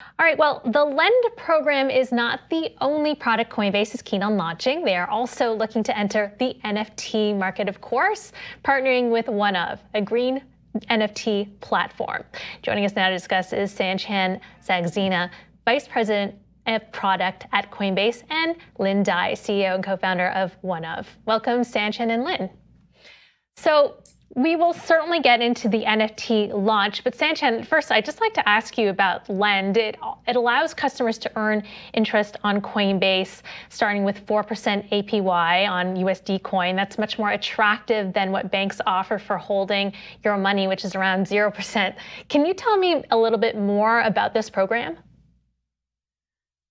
All right, well, the Lend program is not the only product Coinbase is keen on launching. They are also looking to enter the NFT market, of course, partnering with OneOf, a green NFT platform. Joining us now to discuss is Sanchan Saxena, Vice President of Product at Coinbase, and Lynn Dai, CEO and co-founder of OneOf. Welcome, Sanchan and Lynn. So we will certainly get into the NFT launch, but Sanchan, first, I'd just like to ask you about Lend. It allows customers to earn interest on Coinbase, starting with 4% APY on USD coin. That's much more attractive than what banks offer for holding your money, which is around 0%. Can you tell me a little bit more about this program?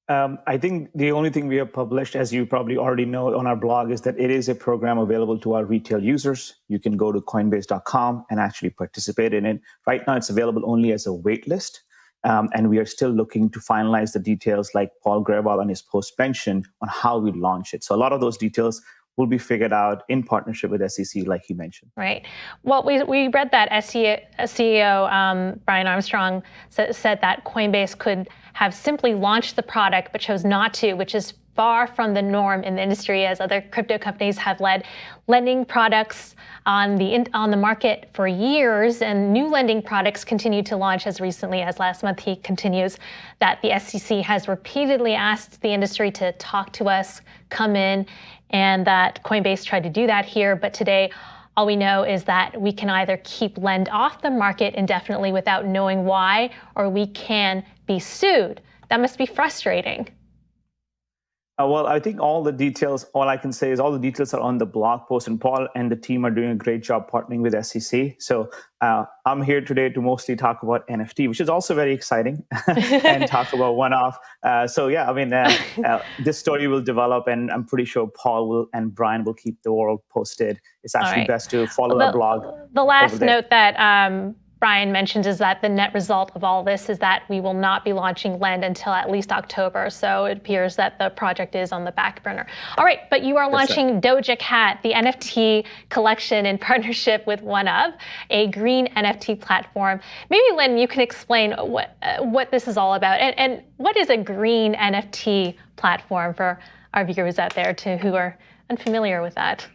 I think the only thing we have published, as you probably already know on our blog, is that it is a program available to our retail users. You can go to coinbase.com and actually participate in it. Right now, it's available only as a wait list. And we are still looking to finalize the details, like Paul Grewal on his post mentioned, on how we launch it. So a lot of those details will be figured out in partnership with SEC, like he mentioned. Right. Well, we read that CEO Brian Armstrong said that Coinbase could have simply launched the product, but chose not to, which is far from the norm in the industry, as other crypto companies have lending products on the market for years, and new lending products continue to launch as recently as last month. He continues that the SEC has repeatedly asked the industry to talk to us, come in, and that Coinbase tried to do that here. But today, all we know is that we can either keep Lend off the market indefinitely without knowing why, or we can be sued. That must be frustrating. Well, I think all I can say is all the details are on the blog post, and Paul and the team are doing a great job partnering with SEC. So I'm here today to mostly talk about NFT, which is also very exciting, and talk about OneOf. This story will develop, and I'm pretty sure Paul and Brian will keep the world posted. It's actually best to follow our blog. The last note that Brian mentions is that the net result of all this is that we will not be launching Lend until at least October. So it appears that the project is on the back burner. All right, but you are launching Doja Cat, the NFT collection, in partnership with OneOf, a green NFT platform. Maybe, Lynn, you can explain what this is all about, and what is a green NFT platform for our viewers out there who are unfamiliar with that.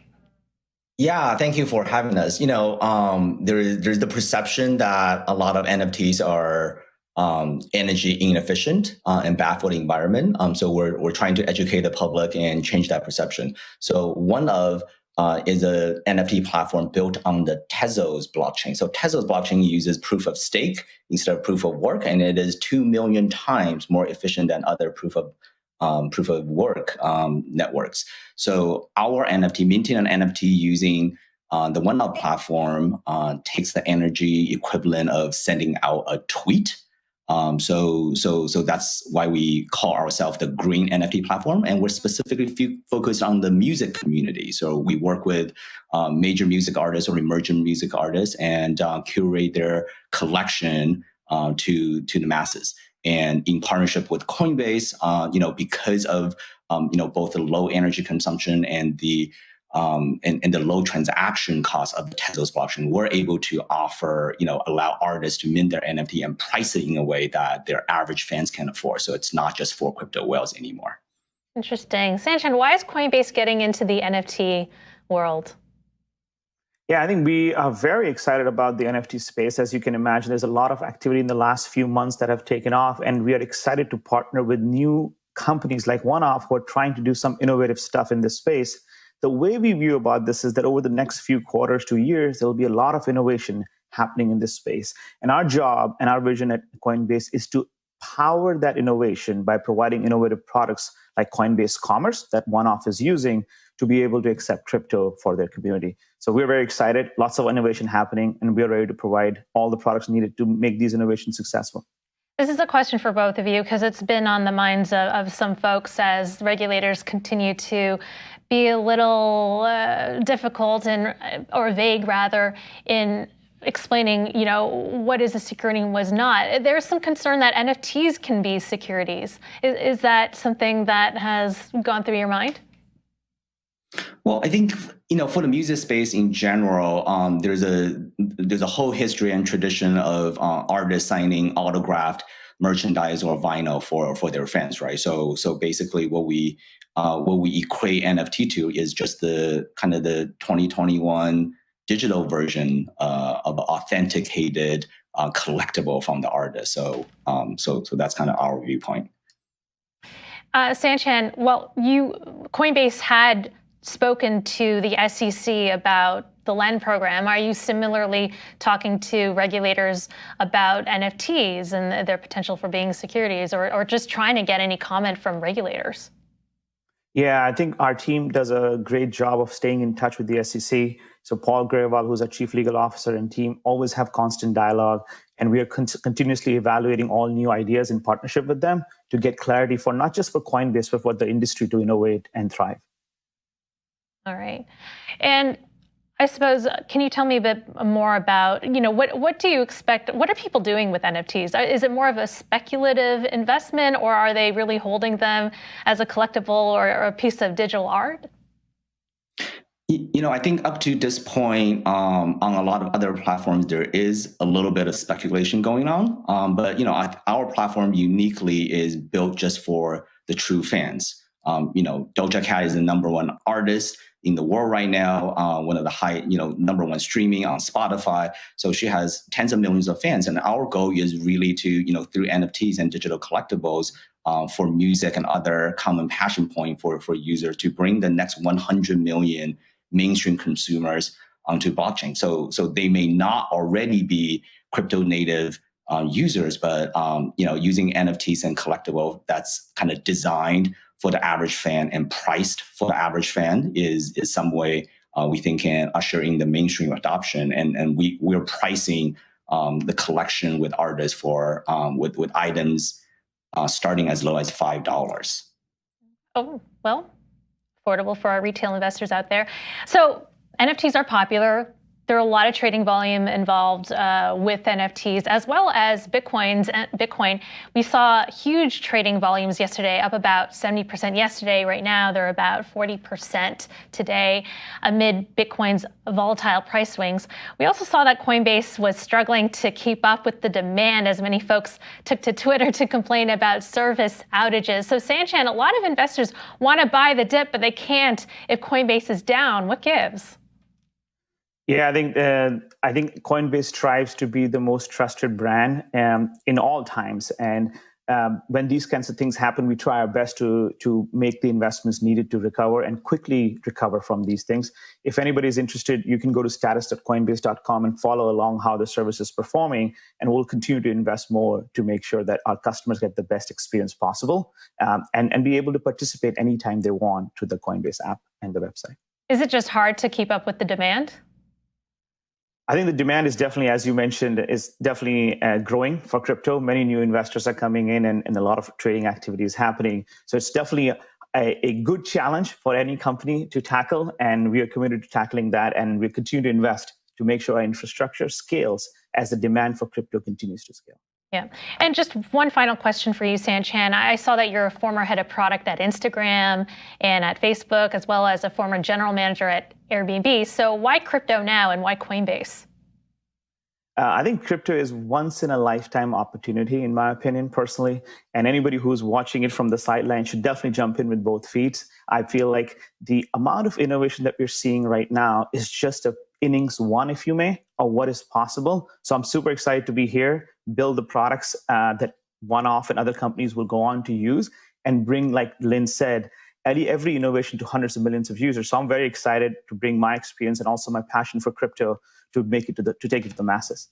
Yeah, thank you for having us. There's the perception that a lot of NFTs are energy inefficient and bad for the environment. So we're trying to educate the public and change that perception. So OneOf is a NFT platform built on the Tezos blockchain. So Tezos blockchain uses proof of stake instead of proof of work, and it is 2 million times more efficient than other proof of work networks. So our NFT, minting an NFT using the OneOf platform, takes the energy equivalent of sending out a tweet. So that's why we call ourselves the green NFT platform, and we're specifically focused on the music community. So we work with major music artists or emerging music artists and curate their collection to the masses. And in partnership with Coinbase, because of both the low energy consumption and the low transaction cost of the Tezos blockchain, we're able to offer, allow artists to mint their NFT and price it in a way that their average fans can afford. So it's not just for crypto whales anymore. Interesting. Sanchan, why is Coinbase getting into the NFT world? Yeah, I think we are very excited about the NFT space. As you can imagine, there's a lot of activity in the last few months that have taken off, and we are excited to partner with new companies like OneOf who are trying to do some innovative stuff in this space. The way we view about this is that over the next few quarters to years, there will be a lot of innovation happening in this space. And our job and our vision at Coinbase is to power that innovation by providing innovative products like Coinbase Commerce that OneOf is using to be able to accept crypto for their community. So we're very excited, lots of innovation happening, and we're ready to provide all the products needed to make these innovations successful. This is a question for both of you because it's been on the minds of some folks as regulators continue to be a little difficult or vague rather in explaining, what is a security and was not. There's some concern that NFTs can be securities. Is that something that has gone through your mind? Well, I think, for the music space in general, there's a whole history and tradition of artists signing autographed merchandise or vinyl for their fans, right? So basically, what we equate NFT to is just the kind of the 2021 digital version of authenticated collectible from the artist. So that's kind of our viewpoint. Sanchan, well, Coinbase had spoken to the SEC about the LEND program. Are you similarly talking to regulators about NFTs and their potential for being securities, or just trying to get any comment from regulators? Yeah, I think our team does a great job of staying in touch with the SEC. So Paul Grewal, who's our chief legal officer, and team always have constant dialogue, and we are continuously evaluating all new ideas in partnership with them to get clarity for not just for Coinbase, but for the industry to innovate and thrive. All right. And I suppose, can you tell me a bit more about, what do you expect? What are people doing with NFTs? Is it more of a speculative investment, or are they really holding them as a collectible or a piece of digital art? I think up to this point, on a lot of other platforms, there is a little bit of speculation going on. But our platform uniquely is built just for the true fans. Doja Cat is the #1 artist in the world right now, one of the #1 streaming on Spotify. So she has tens of millions of fans. And our goal is really to, through NFTs and digital collectibles, for music and other common passion point for users to bring the next 100 million mainstream consumers onto blockchain. So they may not already be crypto native users, but using NFTs and collectible that's kind of designed for the average fan and priced for the average fan is some way we think can usher in the mainstream adoption. And we're pricing the collection with artists for with items starting as low as $5. Oh, well, affordable for our retail investors out there. So NFTs are popular. There are a lot of trading volume involved with NFTs, as well as Bitcoin. We saw huge trading volumes yesterday, up about 70% yesterday. Right now, they're about 40% today, amid Bitcoin's volatile price swings. We also saw that Coinbase was struggling to keep up with the demand, as many folks took to Twitter to complain about service outages. So Sanchan, a lot of investors want to buy the dip, but they can't if Coinbase is down. What gives? Yeah, I think Coinbase strives to be the most trusted brand in all times. And when these kinds of things happen, we try our best to make the investments needed to recover and quickly recover from these things. If anybody is interested, you can go to status.coinbase.com and follow along how the service is performing. And we'll continue to invest more to make sure that our customers get the best experience possible and be able to participate anytime they want through the Coinbase app and the website. Is it just hard to keep up with the demand? I think the demand is definitely, as you mentioned, is definitely growing for crypto. Many new investors are coming in and a lot of trading activity is happening. So it's definitely a good challenge for any company to tackle. And we are committed to tackling that. And we continue to invest to make sure our infrastructure scales as the demand for crypto continues to scale. Yeah. And just one final question for you, Sanchan. I saw that you're a former head of product at Instagram and at Facebook, as well as a former general manager at Airbnb. So why crypto now and why Coinbase? I think crypto is once in a lifetime opportunity, in my opinion, personally. And anybody who's watching it from the sideline should definitely jump in with both feet. I feel like the amount of innovation that we're seeing right now is just a innings one, if you may, of what is possible. So I'm super excited to be here, build the products that OneOf and other companies will go on to use and bring, like Lynn said, every innovation to hundreds of millions of users. So I'm very excited to bring my experience and also my passion for crypto to make it to take it to the masses.